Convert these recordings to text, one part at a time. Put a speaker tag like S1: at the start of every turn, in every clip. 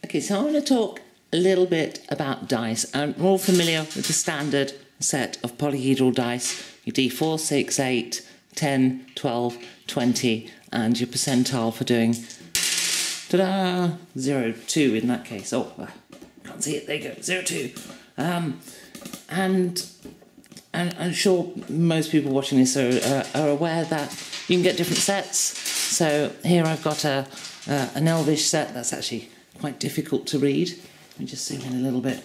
S1: Okay, so I want to talk a little bit about dice. We're all familiar with the standard set of polyhedral dice, your D4, 6, 8, 10, 12, 20, and your percentile for doing, ta-da, 0, 2 in that case. Oh, can't see it, there you go, 0, 2. And I'm sure most people watching this are aware that you can get different sets. So here I've got an Elvish set that's actually quite difficult to read. Let me just zoom in a little bit.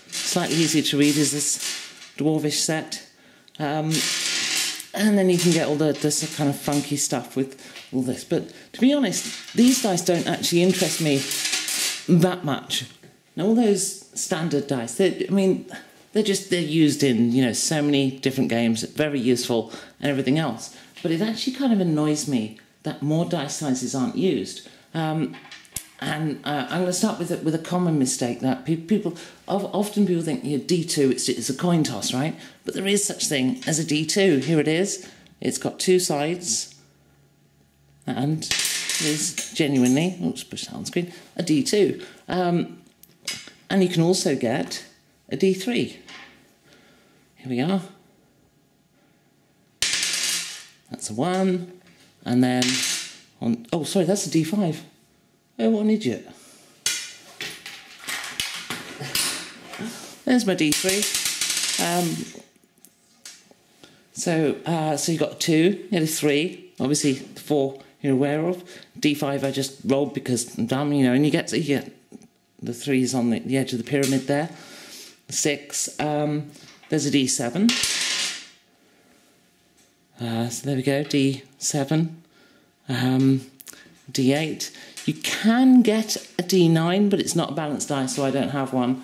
S1: Slightly easier to read is this Dwarvish set. And then you can get all this kind of funky stuff with all this. But to be honest, these dice don't actually interest me that much. Now, all those standard dice, they're used in, so many different games, very useful and everything else. But it actually kind of annoys me that more dice sizes aren't used. I'm going to start with a common mistake that often people think D2, it's a coin toss, right? But there is such thing as a D2. Here it is. It's got two sides, and it is genuinely, oops, push that on screen, a D2. And you can also get a D3. Here we are. That's a 1, and then oh, sorry, that's a D5. Oh, what an idiot. There's my D3. So you've got 2, nearly 3, obviously 4 you're aware of. D5 I just rolled because I'm dumb, and you get the 3s on the edge of the pyramid there. 6, there's a D7. So there we go, D7. D8. You can get a D9, but it's not a balanced dice, so I don't have one.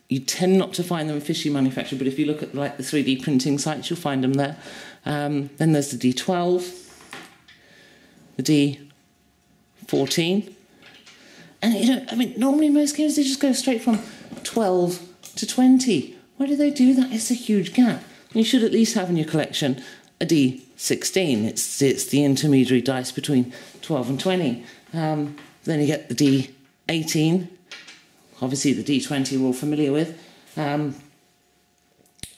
S1: You tend not to find them officially manufactured, but if you look at the 3D printing sites, you'll find them there. Then there's the D12, the D14. And, normally in most games they just go straight from 12 to 20. Why do they do that? It's a huge gap. You should at least have in your collection a D16. It's the intermediary dice between 12 and 20. Then you get the D18. Obviously the D20 we're all familiar with. And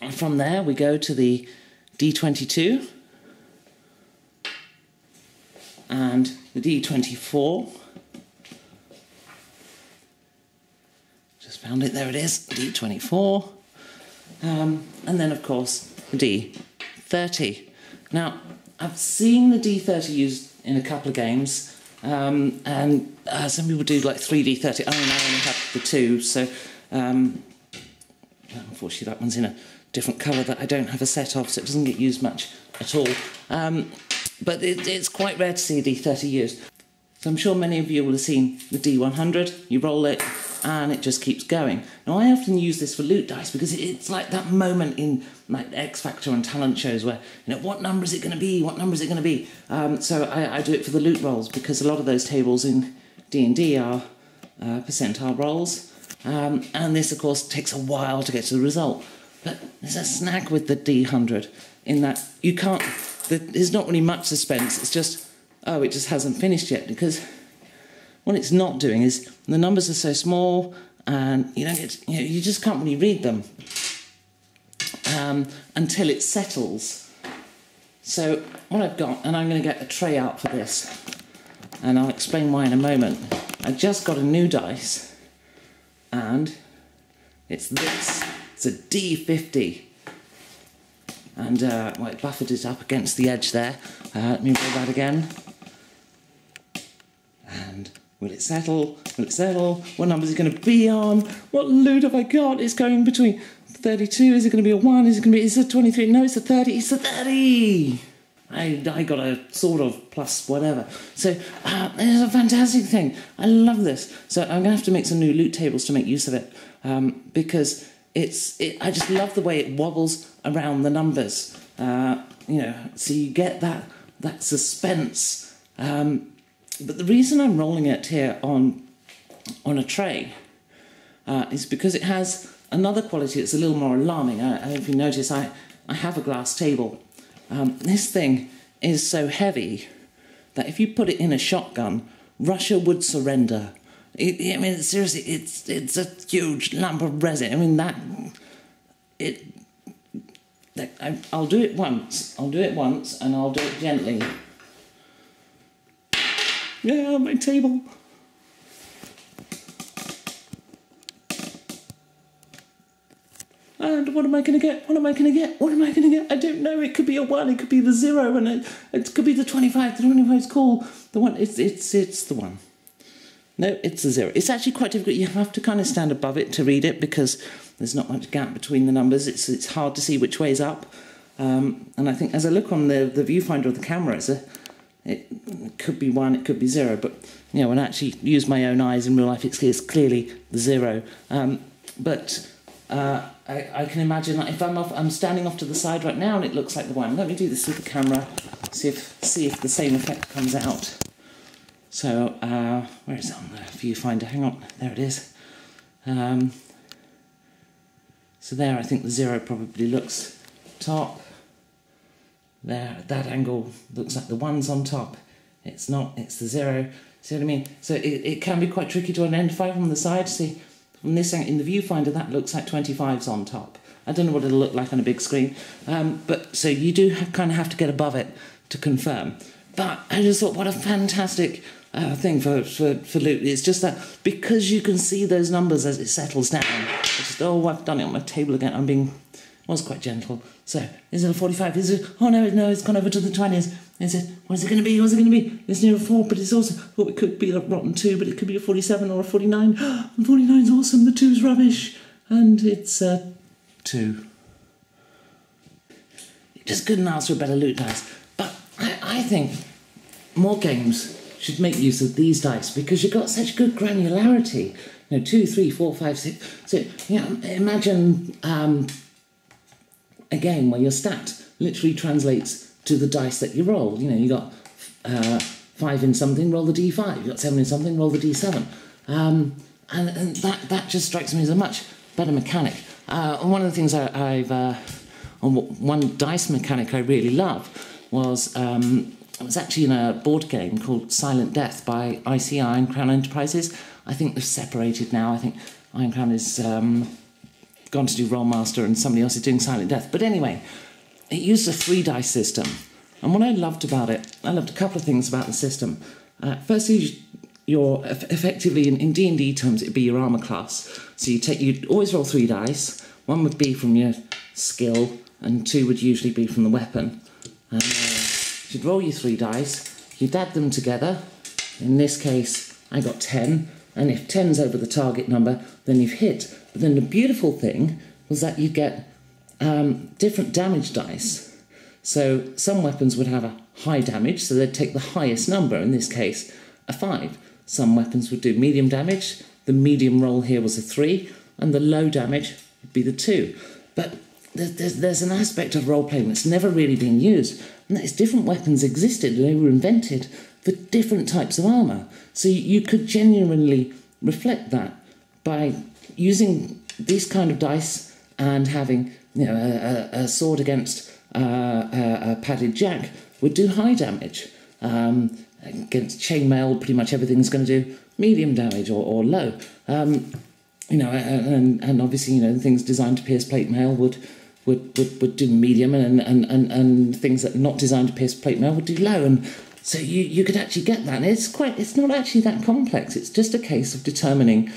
S1: from there we go to the D22 and the D24. Just found it, there it is, D24. And then of course the D30. Now I've seen the D30 used in a couple of games. And some people do 3D30. I only have the 2, so unfortunately that one's in a different colour that I don't have a set of, so it doesn't get used much at all. But it's quite rare to see a D30 used. So I'm sure many of you will have seen the D100. You roll it, and it just keeps going. Now I often use this for loot dice because it's like that moment in X Factor and talent shows where what number is it going to be? What number is it going to be? So I do it for the loot rolls because a lot of those tables in D&D are percentile rolls, and this of course takes a while to get to the result. But there's a snag with the D100 in that you can't. There's not really much suspense. It's just it just hasn't finished yet, because what it's not doing is the numbers are so small and you just can't really read them until it settles. So what I've got, and I'm going to get a tray out for this, and I'll explain why in a moment. I just got a new dice, and it's this. It's a D50. And I buffered it up against the edge there. Let me roll that again. And will it settle? Will it settle? What number is it going to be on? What loot have I got? It's going between 32. Is it going to be a 1? Is it 23? No, it's a 30. It's a 30! I got a sort of plus whatever. So it's a fantastic thing. I love this. So I'm going to have to make some new loot tables to make use of it, because I just love the way it wobbles around the numbers. So you get that suspense. But the reason I'm rolling it here on a tray is because it has another quality that's a little more alarming. I don't know if you notice, I have a glass table. This thing is so heavy that if you put it in a shotgun, Russia would surrender. I mean, seriously, it's a huge lump of resin. I mean, I'll do it once. I'll do it once, and I'll do it gently. Yeah, my table. And what am I going to get? What am I going to get? What am I going to get? I don't know. It could be a 1. It could be the 0, and it could be the 25. The 25 is cool. The 1. It's the 1. No, it's the 0. It's actually quite difficult. You have to kind of stand above it to read it because there's not much gap between the numbers. It's hard to see which way is up. And I think as I look on the viewfinder of the camera, it could be 1, it could be 0. But you know, when I actually use my own eyes in real life, it's clearly the 0. I can imagine that if I'm standing off to the side right now and it looks like the 1. Let me do this with the camera, see if the same effect comes out. So where is it on the viewfinder? Hang on, there it is. So there, I think the 0 probably looks top. There, at that angle, looks like the 1's on top. It's not, it's the 0. See what I mean? So it can be quite tricky to identify from the side. See, from this angle, in the viewfinder, that looks like 25's on top. I don't know what it'll look like on a big screen. But so you do kind of have to get above it to confirm. But I just thought, what a fantastic thing for loot. It's just that because you can see those numbers as it settles down. It's just, oh, I've done it on my table again. I was quite gentle. So, is it a 45? Is it? Oh no, it's gone over to the 20s. Is it? What is it going to be? What's it going to be? It's near a 4, but it's also, oh, it could be a rotten 2, but it could be a 47 or a 49. And 49's awesome. The 2's rubbish, and it's a 2. You just couldn't ask for a better loot dice. But I think more games should make use of these dice because you've got such good granularity. You know, 2, 3, 4, 5, 6. So, you know, imagine a game where your stat literally translates to the dice that you roll. You know, you got 5 in something, roll the d5. You got 7 in something, roll the d7. And that just strikes me as a much better mechanic. And one of the things one dice mechanic I really love was it was actually in a board game called Silent Death by IC Iron Crown Enterprises. I think they've separated now. I think Iron Crown is gone to do Rollmaster and somebody else is doing Silent Death. But anyway, it used a 3 dice system. And what I loved about it, I loved a couple of things about the system. Firstly, you're effectively, in D&D terms, it'd be your armour class. So you'd always roll 3 dice. 1 would be from your skill, and 2 would usually be from the weapon. And you'd roll your 3 dice, you'd add them together. In this case, I got 10, and if 10's over the target number, then you've hit. But then the beautiful thing was that you get different damage dice. So some weapons would have a high damage, so they'd take the highest number, in this case, a 5. Some weapons would do medium damage. The medium roll here was a 3, and the low damage would be the 2. But there's an aspect of role-playing that's never really been used, and that is different weapons existed, and they were invented for different types of armour. So you could genuinely reflect that by using these kind of dice and having, you know, a sword against a padded jack would do high damage. Against chainmail, pretty much everything's going to do medium damage or low. You know, and obviously, you know, things designed to pierce plate mail would do medium, and things that are not designed to pierce plate mail would do low. And so you could actually get that. And it's not actually that complex. It's just a case of determining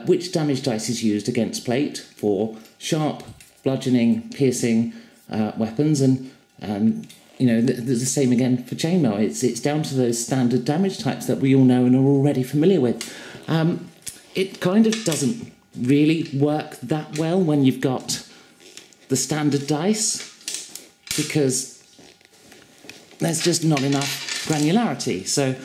S1: which damage dice is used against plate for sharp, bludgeoning, piercing weapons, and you know, the same again for chainmail. It's down to those standard damage types that we all know and are already familiar with. It kind of doesn't really work that well when you've got the standard dice, because there's just not enough granularity. So,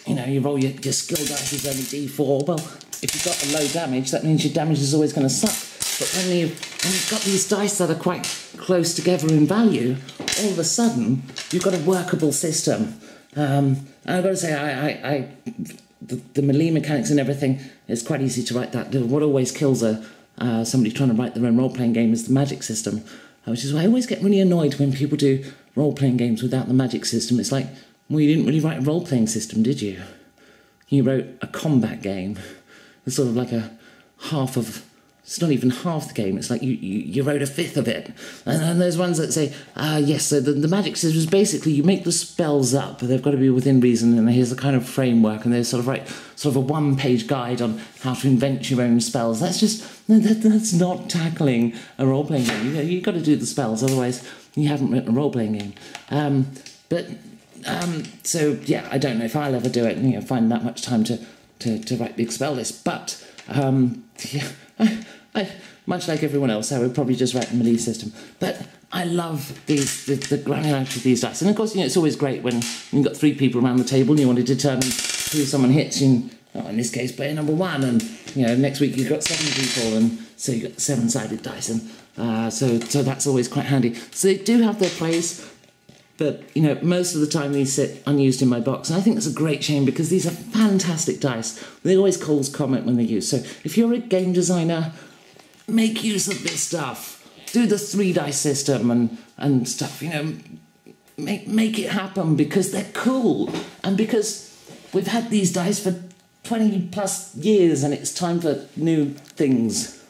S1: you know, you roll your skill dice is only d4. Well, if you've got a low damage, that means your damage is always going to suck. But when you've got these dice that are quite close together in value, all of a sudden you've got a workable system. And I've got to say, the melee mechanics and everything, it's quite easy to write that. What always kills somebody trying to write their own role-playing game is the magic system, which is why I always get really annoyed when people do role-playing games without the magic system. It's like, well, you didn't really write a role-playing system, did you? You wrote a combat game. It's sort of like a half of... It's not even half the game. It's like you wrote a fifth of it. And then there's ones that say, yes, so the magic system is basically you make the spells up, but they've got to be within reason, and here's the kind of framework, and there's sort of a one-page guide on how to invent your own spells. That's not tackling a role-playing game. You've got to do the spells, otherwise you haven't written a role-playing game. So, yeah, I don't know if I'll ever do it, find that much time to write big spell lists, but, yeah... I, much like everyone else, I would probably just write the melee system. But I love the granularity of these dice. And of course, it's always great when you've got 3 people around the table and you want to determine who someone hits. In this case, player number 1. And, next week you've got 7 people. And so you've got 7-sided dice. And so that's always quite handy. So they do have their place. But, most of the time these sit unused in my box. And I think that's a great shame because these are fantastic dice. They always cause comment when they're used. So if you're a game designer, make use of this stuff. Do the 3-dice system and stuff, Make it happen because they're cool. And because we've had these dice for 20 plus years and it's time for new things.